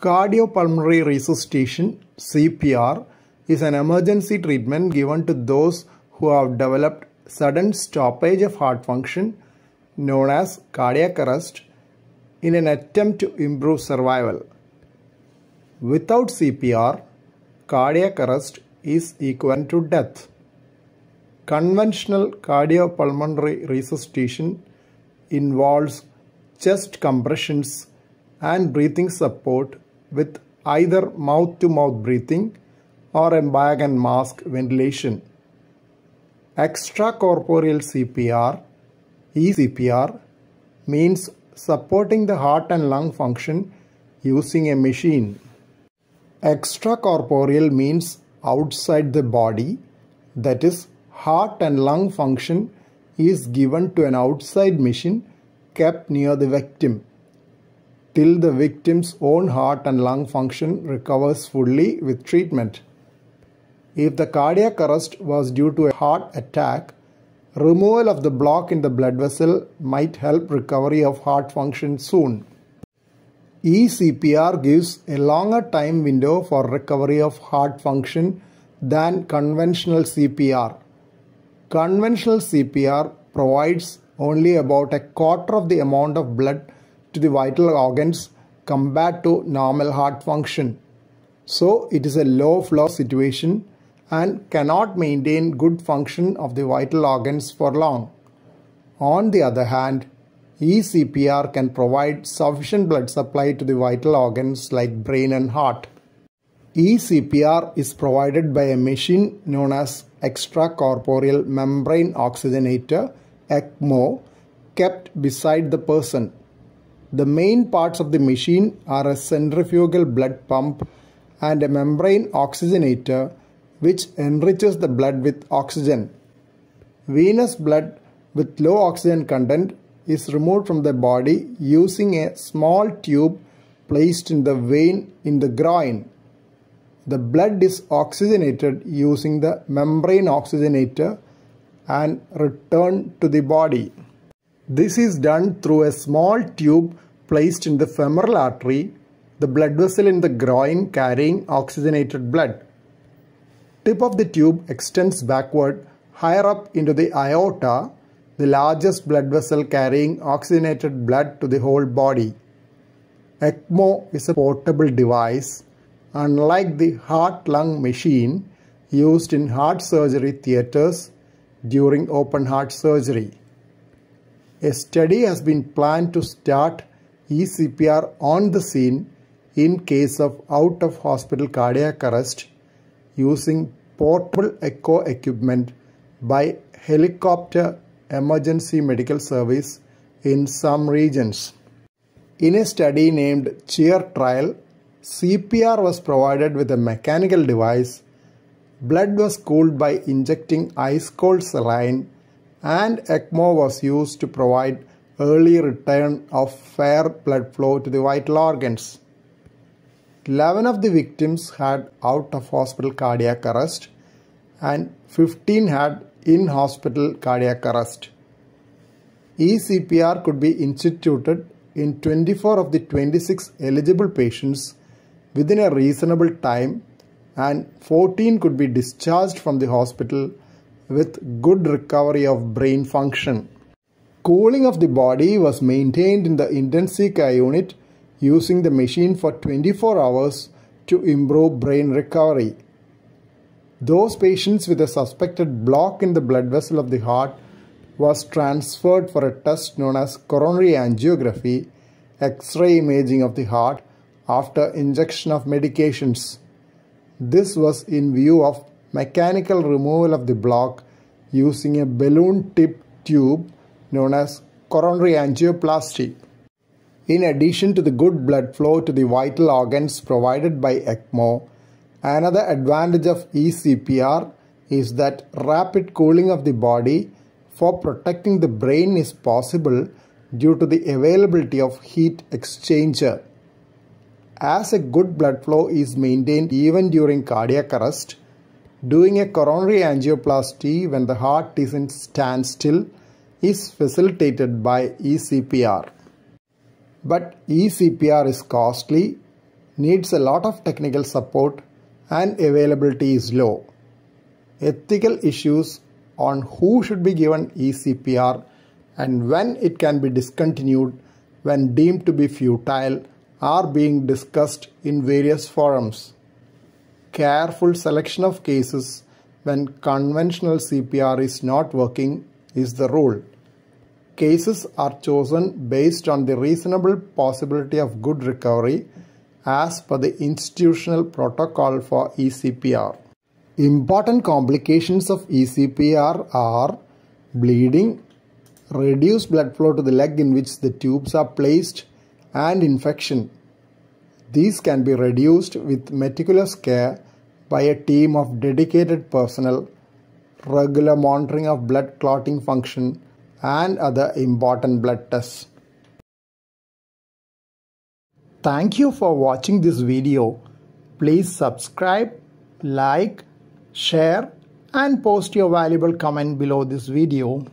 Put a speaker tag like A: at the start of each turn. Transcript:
A: Cardiopulmonary resuscitation (CPR) is an emergency treatment given to those who have developed sudden stoppage of heart function known as cardiac arrest in an attempt to improve survival. Without CPR, cardiac arrest is equivalent to death. Conventional cardiopulmonary resuscitation involves chest compressions and breathing support with either mouth-to-mouth breathing or a bag and mask ventilation. Extracorporeal CPR (ECPR) means supporting the heart and lung function using a machine. Extracorporeal means outside the body, that is, heart and lung function is given to an outside machine kept near the victim till the victim's own heart and lung function recovers fully with treatment. If the cardiac arrest was due to a heart attack, removal of the block in the blood vessel might help recovery of heart function soon. ECPR gives a longer time window for recovery of heart function than conventional CPR. Conventional CPR provides only about a quarter of the amount of blood to the vital organs compared to normal heart function. So it is a low flow situation and cannot maintain good function of the vital organs for long. On the other hand, ECPR can provide sufficient blood supply to the vital organs like brain and heart. ECPR is provided by a machine known as Extracorporeal Membrane Oxygenator (ECMO) kept beside the person. The main parts of the machine are a centrifugal blood pump and a membrane oxygenator which enriches the blood with oxygen. Venous blood with low oxygen content is removed from the body using a small tube placed in the vein in the groin. The blood is oxygenated using the membrane oxygenator and returned to the body. This is done through a small tube placed in the femoral artery, the blood vessel in the groin carrying oxygenated blood. Tip of the tube extends backward higher up into the aorta, the largest blood vessel carrying oxygenated blood to the whole body. ECMO is a portable device, unlike the heart-lung machine used in heart surgery theatres during open heart surgery. A study has been planned to start ECPR on the scene in case of out-of-hospital cardiac arrest using portable echo equipment by helicopter emergency medical service in some regions. In a study named CHEER trial, CPR was provided with a mechanical device, blood was cooled by injecting ice-cold saline, and ECMO was used to provide early return of fair blood flow to the vital organs. 11 of the victims had out-of-hospital cardiac arrest and 15 had in-hospital cardiac arrest. ECPR could be instituted in 24 of the 26 eligible patients within a reasonable time, and 14 could be discharged from the hospital with good recovery of brain function. Cooling of the body was maintained in the intensive care unit using the machine for 24 hours to improve brain recovery. Those patients with a suspected block in the blood vessel of the heart was transferred for a test known as coronary angiography, X-ray imaging of the heart after injection of medications. This was in view of mechanical removal of the block using a balloon tip tube known as coronary angioplasty. In addition to the good blood flow to the vital organs provided by ECMO, another advantage of ECPR is that rapid cooling of the body for protecting the brain is possible due to the availability of heat exchanger. As a good blood flow is maintained even during cardiac arrest, doing a coronary angioplasty when the heart is in standstill is facilitated by ECPR. But ECPR is costly, needs a lot of technical support and availability is low. Ethical issues on who should be given ECPR and when it can be discontinued when deemed to be futile are being discussed in various forums. Careful selection of cases when conventional CPR is not working is the rule. Cases are chosen based on the reasonable possibility of good recovery as per the institutional protocol for ECPR. Important complications of ECPR are bleeding, reduced blood flow to the leg in which the tubes are placed, and infection. These can be reduced with meticulous care by a team of dedicated personnel, regular monitoring of blood clotting function, and other important blood tests. Thank you for watching this video. Please subscribe, like, share, and post your valuable comment below this video.